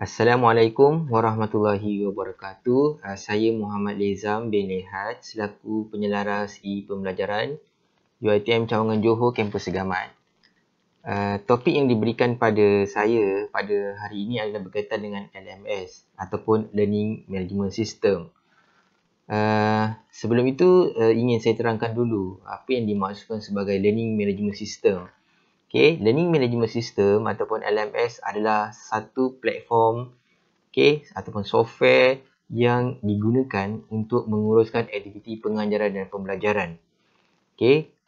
Assalamualaikum warahmatullahi wabarakatuh. Saya Muhammad Lezam bin Lehat selaku penyelaras e-pembelajaran UiTM Cawangan Johor Kampus Segamat. Topik yang diberikan pada saya pada hari ini adalah berkaitan dengan LMS ataupun Learning Management System. Sebelum itu ingin saya terangkan dulu apa yang dimaksudkan sebagai Learning Management System. Learning Management System ataupun LMS adalah satu platform ataupun software yang digunakan untuk menguruskan aktiviti pengajaran dan pembelajaran.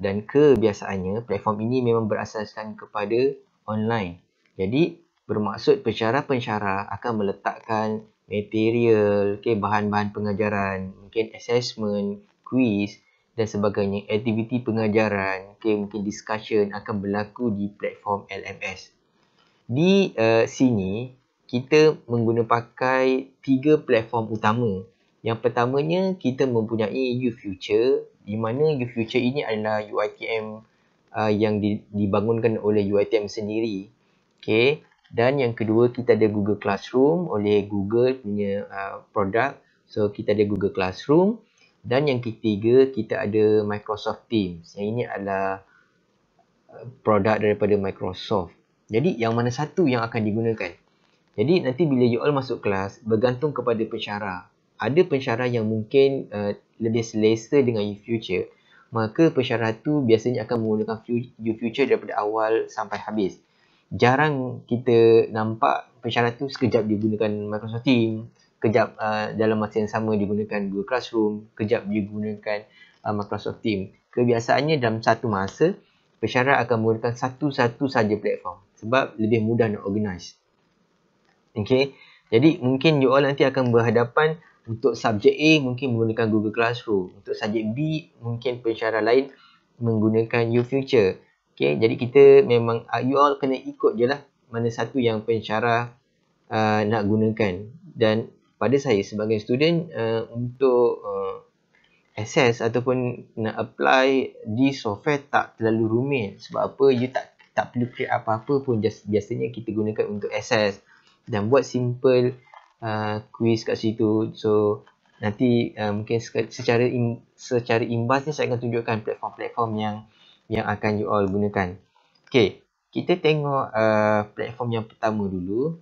Dan kebiasaannya platform ini memang berasaskan kepada online. Jadi bermaksud pensyarah-pensyarah akan meletakkan material, bahan-bahan pengajaran, mungkin assessment, quiz dan sebagainya, aktiviti pengajaran, mungkin discussion akan berlaku di platform LMS. Di sini kita pakai 3 platform utama. Yang pertamanya kita mempunyai UFuture, di mana UFuture ini adalah UiTM yang dibangunkan oleh UiTM sendiri. Dan yang kedua kita ada Google Classroom oleh Google punya produk. So kita ada Google Classroom. Dan yang ketiga kita ada Microsoft Teams. Yang ini adalah produk daripada Microsoft. Jadi yang mana satu yang akan digunakan? Jadi nanti bila you all masuk kelas bergantung kepada pensyarah. Ada pensyarah yang mungkin lebih selesa dengan UFuture, maka pensyarah tu biasanya akan menggunakan UFuture daripada awal sampai habis. Jarang kita nampak pensyarah tu sekejap digunakan Microsoft Teams, kejap dalam masa yang sama digunakan Google Classroom, kejap digunakan Microsoft Teams. Kebiasaannya dalam satu masa, pensyarah akan menggunakan satu-satu saja platform sebab lebih mudah nak organize. Jadi mungkin you all nanti akan berhadapan untuk subjek A mungkin menggunakan Google Classroom, untuk subjek B mungkin pensyarah lain menggunakan UFuture. Jadi kita memang you all kena ikut je lah mana satu yang pensyarah nak gunakan. Dan pada saya sebagai student untuk access ataupun nak apply di software tak terlalu rumit. Sebab apa? You tak perlu create apa-apa pun, biasanya kita gunakan untuk access dan buat simple quiz kat situ. So nanti mungkin secara imbas ni saya akan tunjukkan platform-platform yang akan you all gunakan. Kita tengok platform yang pertama dulu.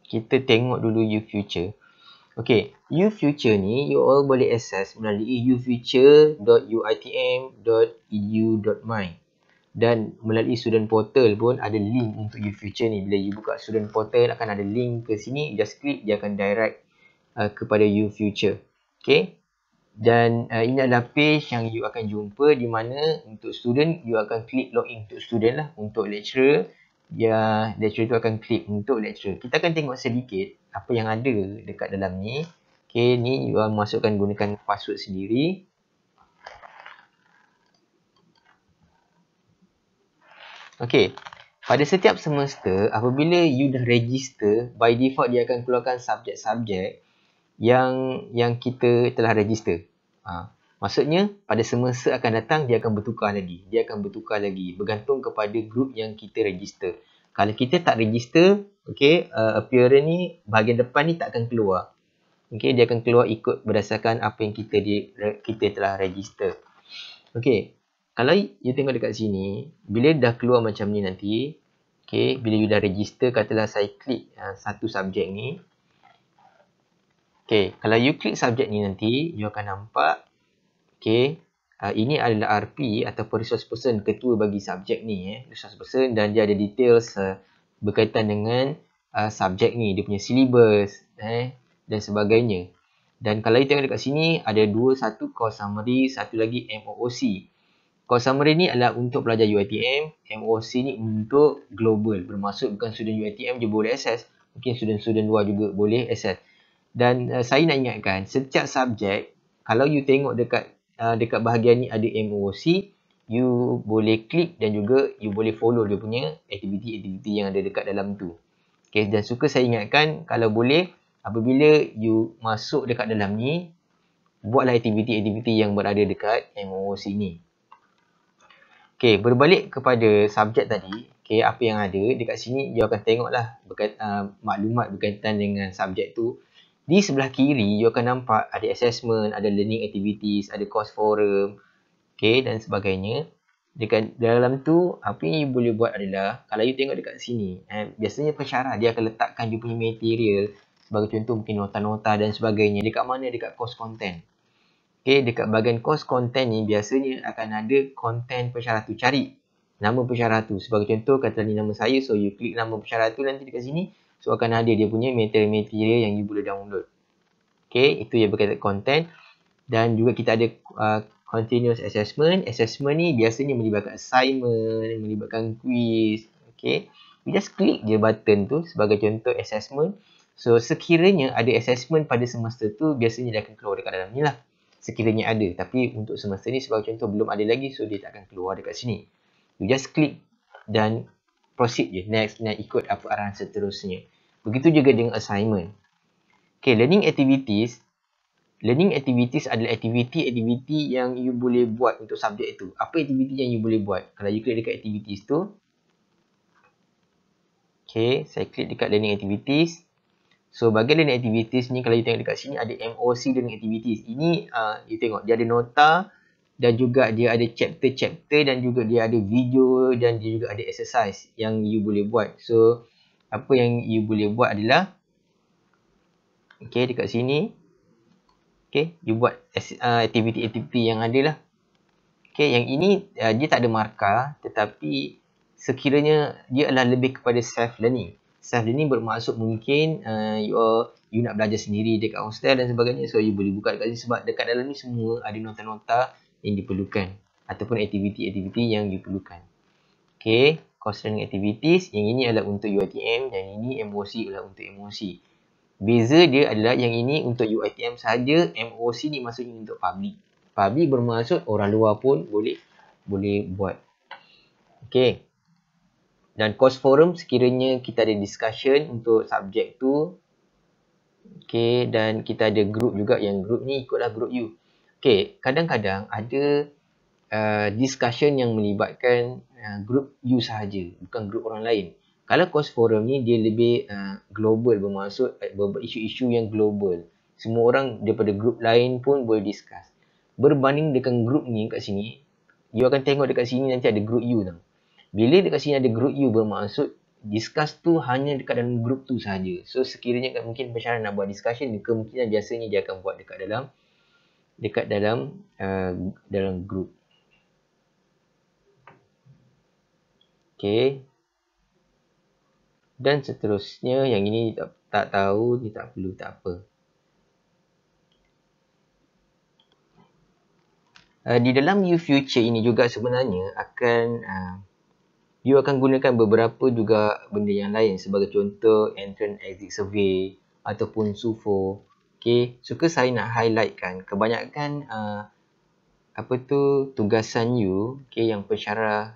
Kita tengok dulu UFuture. UFuture ni you all boleh access melalui ufuture.uitm.edu.my. Dan melalui student portal pun ada link untuk UFuture ni. Bila you buka student portal akan ada link ke sini, just klik dia akan direct kepada UFuture. Dan ini adalah page yang you akan jumpa di mana untuk student you akan klik login untuk student lah. Untuk lecturer, lecturer tu akan klik untuk lecturer. Kita akan tengok sedikit apa yang ada dekat dalam ni. Ni you masukkan gunakan password sendiri. Pada setiap semester, apabila you dah register, by default dia akan keluarkan subjek-subjek yang kita telah register. Maksudnya, pada semester akan datang, dia akan bertukar lagi. Bergantung kepada group yang kita register. Kalau kita tak register, appearance ni, bahagian depan ni tak akan keluar. Dia akan keluar ikut berdasarkan apa yang kita telah register. Kalau you tengok dekat sini, bila dah keluar macam ni nanti, bila you dah register, katalah saya klik satu subjek ni. Kalau you klik subjek ni nanti, you akan nampak, ini adalah RP ataupun resource person, ketua bagi subjek ni, resource person, dan dia ada details berkaitan dengan subjek ni, dia punya syllabus dan sebagainya. Dan kalau you tengok dekat sini, ada dua, satu course summary, satu lagi MOOC. Course summary ni adalah untuk pelajar UiTM, MOOC ni untuk global, bermaksud bukan student UiTM je boleh access, mungkin student-student luar juga boleh access. Dan saya nak ingatkan, setiap subjek, kalau you tengok dekat bahagian ni ada MOOC, you boleh klik dan juga you boleh follow dia punya aktiviti-aktiviti yang ada dekat dalam tu. Dan suka saya ingatkan, kalau boleh, apabila you masuk dekat dalam ni, buatlah aktiviti-aktiviti yang berada dekat MOOC ni. Berbalik kepada subjek tadi, Okay, apa yang ada dekat sini, you akan tengoklah maklumat berkaitan dengan subjek tu. Di sebelah kiri, you akan nampak ada assessment, ada learning activities, ada course forum, okay, dan sebagainya. Dekat dalam tu, apa yang you boleh buat adalah, kalau you tengok dekat sini, biasanya pensyarah dia akan letakkan you punya material, sebagai contoh mungkin nota-nota dan sebagainya. Dekat mana? Dekat course content. Okay, dekat bahagian course content ni, biasanya akan ada content pensyarah tu. Cari nama pensyarah tu. Sebagai contoh, kata ni nama saya, so you klik nama pensyarah tu nanti dekat sini, so akan ada dia punya material-material yang you boleh download. Okay, itu yang berkaitan content. Dan juga kita ada continuous assessment. Assessment ni biasanya melibatkan assignment, melibatkan quiz. Okay, you just klik je button tu sebagai contoh assessment. So sekiranya ada assessment pada semester tu, biasanya dia akan keluar dekat dalam ni lah. Sekiranya ada. Tapi untuk semester ni sebagai contoh belum ada lagi, so dia tak akan keluar dekat sini. You just klik dan proceed je. Next, ikut apa arahan seterusnya. Begitu juga dengan assignment. Okay, learning activities. Learning activities adalah aktiviti-aktiviti yang you boleh buat untuk subjek tu. Apa aktiviti yang you boleh buat? Kalau you klik dekat activities tu. Okay, saya klik dekat learning activities. So, bagi learning activities ni, kalau you tengok dekat sini, ada MOC learning activities. Ini, you tengok, dia ada nota. Dan juga dia ada chapter-chapter dan juga dia ada video dan dia juga ada exercise yang you boleh buat. So, apa yang you boleh buat adalah, okay, dekat sini, okay, you buat aktiviti-aktiviti yang ada lah. Okay, yang ini dia tak ada markah, tetapi sekiranya dia adalah lebih kepada self-learning. Self-learning bermaksud mungkin you nak belajar sendiri dekat hostel dan sebagainya. So, you boleh buka dekat sini sebab dekat dalam ni semua ada nota-nota yang diperlukan ataupun aktiviti-aktiviti yang diperlukan. Okay, course learning activities, yang ini adalah untuk UiTM dan ini MOC adalah untuk MOC. Beza dia adalah yang ini untuk UiTM saja, MOC ni maksudnya untuk public. Public bermaksud orang luar pun boleh buat. Okay. Dan course forum sekiranya kita ada discussion untuk subjek tu. Okay, dan kita ada group juga, yang group ni ikutlah group you. Okay, kadang-kadang ada discussion yang melibatkan group you sahaja, bukan group orang lain. Kalau course forum ni dia lebih global, bermaksud isu-isu yang global. Semua orang daripada group lain pun boleh discuss. Berbanding dengan group ni kat sini, you akan tengok dekat sini nanti ada group you tau. Bila dekat sini ada group you, bermaksud discuss tu hanya dekat dalam group tu sahaja. So sekiranya mungkin pensyarah nak buat discussion, kemungkinan biasanya dia akan buat dekat dalam group. Okay. Dan seterusnya, yang ini tak tahu, ni tak perlu, tak apa. Di dalam UFuture ini juga sebenarnya you akan gunakan beberapa juga benda yang lain. Sebagai contoh, entrance exit survey ataupun SUFO. Okay, suka saya nak highlightkan kebanyakan tugasan you, okay, yang pensyarah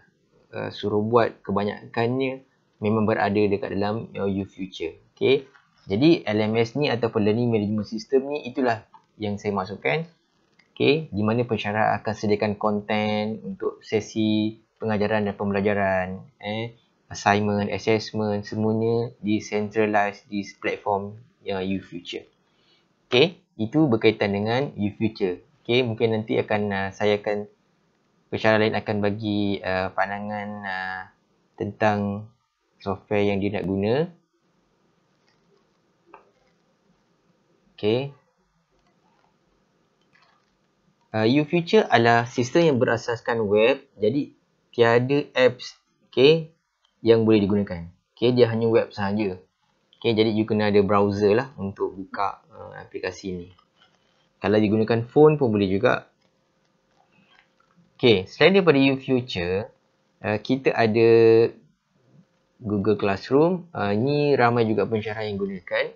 suruh buat, kebanyakannya memang berada dekat dalam UFuture. Okay, jadi LMS ni ataupun Learning Management System ni, itulah yang saya maksudkan. Okay, di mana pensyarah akan sediakan konten untuk sesi pengajaran dan pembelajaran, assignment, assessment, semuanya decentralized di platform UFuture. Okay, itu berkaitan dengan UFuture. Okay, mungkin nanti pensyarah lain akan bagi pandangan tentang software yang dia nak guna. Okay. UFuture adalah sistem yang berasaskan web. Jadi tiada apps, okay, yang boleh digunakan. Okay, dia hanya web sahaja. Okay, jadi you kena ada browser lah untuk buka aplikasi ni. Kalau digunakan phone pun boleh juga. Okay, selain daripada UFuture, kita ada Google Classroom. Ni ramai juga pensyarah yang gunakan.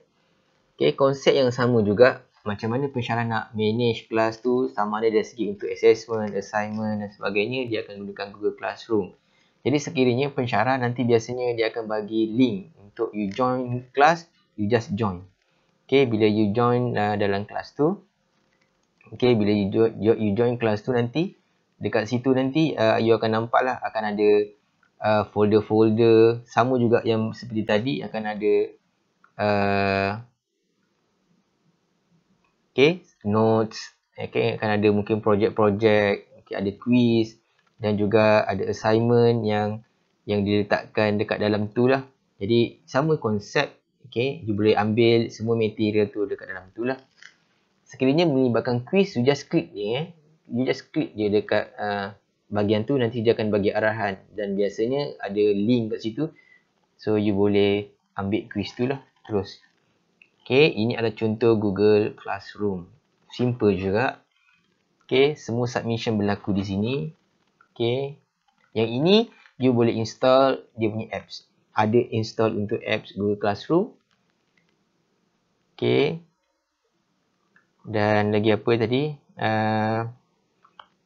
Okay, konsep yang sama juga. Macam mana pensyarah nak manage kelas tu, sama ada dari segi untuk assessment, assignment dan sebagainya, dia akan gunakan Google Classroom. Jadi sekiranya pensyarah nanti biasanya dia akan bagi link untuk you join kelas, you just join. Okay, bila you join dalam kelas tu, okay, bila you join kelas tu nanti, dekat situ nanti you akan nampak lah akan ada folder-folder. Sama juga yang seperti tadi akan ada notes, akan ada mungkin projek-projek, ada quiz dan juga ada assignment yang diletakkan dekat dalam tu lah. Jadi sama konsep, you boleh ambil semua material tu dekat dalam tu lah. Sekiranya melibatkan quiz, you just click je, you just click je dekat bahagian tu, nanti dia akan bagi arahan dan biasanya ada link kat situ, so you boleh ambil quiz tu lah terus. Ini adalah contoh Google Classroom. Simple juga. Semua submission berlaku di sini. Yang ini you boleh install dia punya apps. Ada install untuk apps Google Classroom. Dan lagi apa tadi?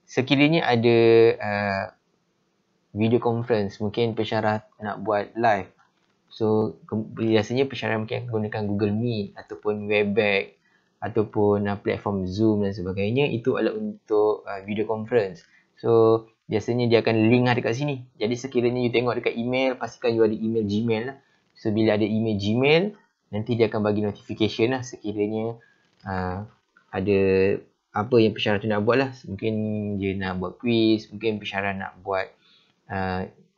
Sekiranya ada video conference, mungkin pensyarah nak buat live. So biasanya pensyarah mungkin gunakan Google Meet ataupun Webex ataupun platform Zoom dan sebagainya. Itu adalah untuk video conference. So biasanya dia akan link dekat sini. Jadi sekiranya you tengok dekat email, pastikan you ada email Gmail lah. So bila ada email Gmail, nanti dia akan bagi notification lah sekiranya ada apa yang pensyarah tu nak buat lah. Mungkin dia nak buat quiz, mungkin pensyarah nak buat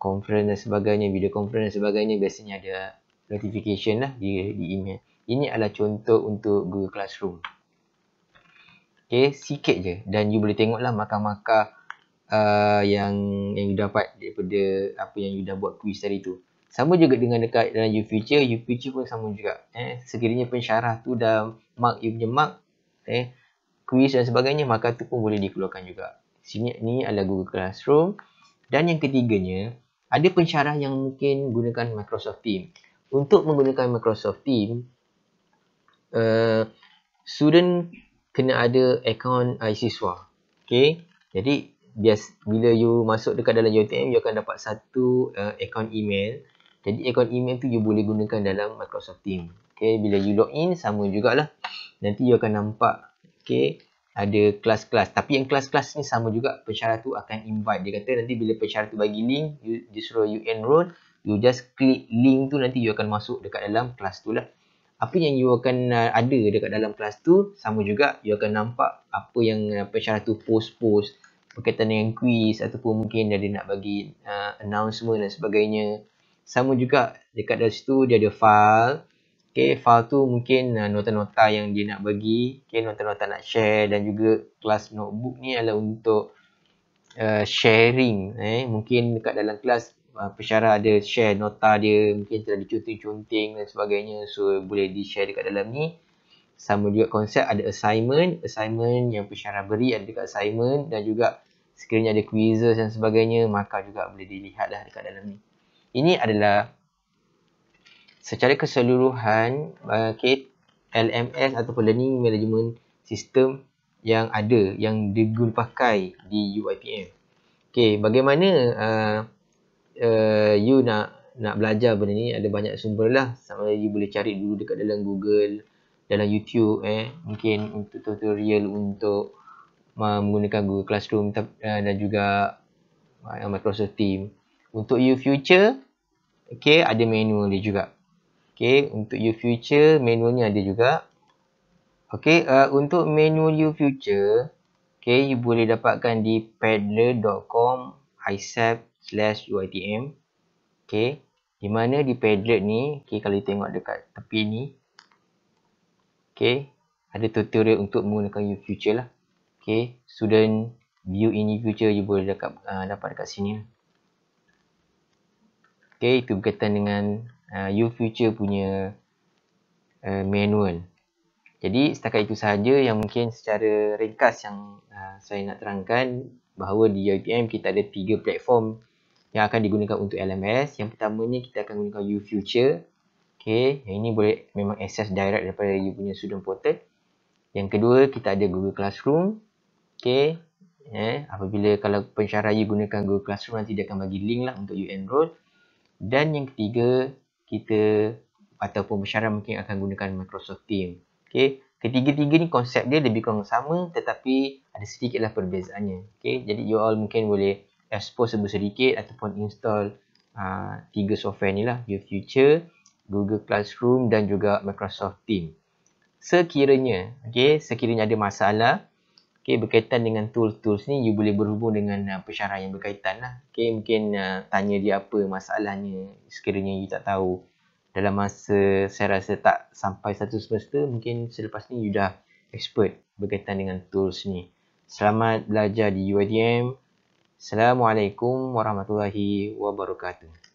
conference dan sebagainya, video conference dan sebagainya. Biasanya ada notification lah di email. Ini adalah contoh untuk Google Classroom. Sikit je. Dan you boleh tengok lah markah-markah yang you dapat daripada apa yang you dah buat quiz tadi tu. Sama juga dengan dekat dalam YouFuture. YouFuture pun sama juga. Sekiranya pensyarah tu dah mark you punya mark, quiz dan sebagainya, maka tu pun boleh dikeluarkan juga. Ini adalah Google Classroom. Dan yang ketiganya, ada pensyarah yang mungkin gunakan Microsoft Teams. Untuk menggunakan Microsoft Teams, student kena ada akaun iSiswa. Jadi bila you masuk dekat dalam UiTM, you akan dapat satu akaun email. Jadi akaun email tu you boleh gunakan dalam Microsoft Teams. Bila you login, sama jugalah. Nanti you akan nampak ada kelas-kelas. Tapi yang kelas-kelas ni sama juga, pensyarah tu akan invite. Dia kata nanti bila pensyarah tu bagi link, dia suruh you enroll, you just klik link tu, nanti you akan masuk dekat dalam kelas tu lah. Apa yang you akan ada dekat dalam kelas tu, sama juga, you akan nampak apa yang pensyarah tu post-post berkaitan dengan quiz ataupun mungkin dia nak bagi announcement dan sebagainya. Sama juga dekat dalam situ dia ada file. File tu mungkin nota-nota yang dia nak bagi, nota-nota nak share, dan juga kelas notebook ni adalah untuk sharing. Mungkin dekat dalam kelas pensyarah ada share nota dia, mungkin telah dicunting-cunting dan sebagainya, so boleh di-share dekat dalam ni. Sama juga konsep ada assignment yang pensyarah beri ada dekat assignment, dan juga sekiranya ada quizzes dan sebagainya, maka juga boleh dilihat lah dekat dalam ni. Ini adalah secara keseluruhan LMS ataupun Learning Management System yang ada, yang digunakan di UiTM. Bagaimana you nak belajar benda ni? Ada banyak sumber lah. Sama you boleh cari dulu dekat dalam Google, dalam YouTube, mungkin untuk tutorial untuk menggunakan Google Classroom dan juga Microsoft Teams. Untuk YouFuture, ada manual dia juga. Untuk YouFuture, manualnya ada juga. Untuk manual YouFuture, you boleh dapatkan di padlet.com/UiTM. Di mana di Padlet ni, kalau you tengok dekat tepi ni, ada tutorial untuk menggunakan YouFuture lah. Student view in YouFuture, you boleh dapat dekat sini. Itu berkaitan dengan YouFuture punya manual. Jadi setakat itu sahaja yang mungkin secara ringkas yang saya nak terangkan, bahawa di UiTM kita ada 3 platform yang akan digunakan untuk LMS. Yang pertamanya kita akan gunakan YouFuture. Yang ini boleh memang access direct daripada you punya student portal. Yang kedua, kita ada Google Classroom. Apabila kalau pensyarah you gunakan Google Classroom, nanti dia akan bagi link lah untuk you enroll. Dan yang ketiga, kita ataupun pensyarah mungkin akan gunakan Microsoft Teams. Ketiga-tiga ni konsep dia lebih kurang sama, tetapi ada sedikitlah perbezaannya. Jadi you all mungkin boleh expose sedikit ataupun install tiga software ni lah, YouFuture, Google Classroom dan juga Microsoft Teams. Sekiranya ada masalah berkaitan dengan tools ni, you boleh berhubung dengan pensyarah yang berkaitan lah. Mungkin tanya dia apa masalahnya sekiranya you tak tahu. Dalam masa saya rasa tak sampai satu semester, mungkin selepas ni you dah expert berkaitan dengan tools ni. Selamat belajar di UiTM. Assalamualaikum warahmatullahi wabarakatuh.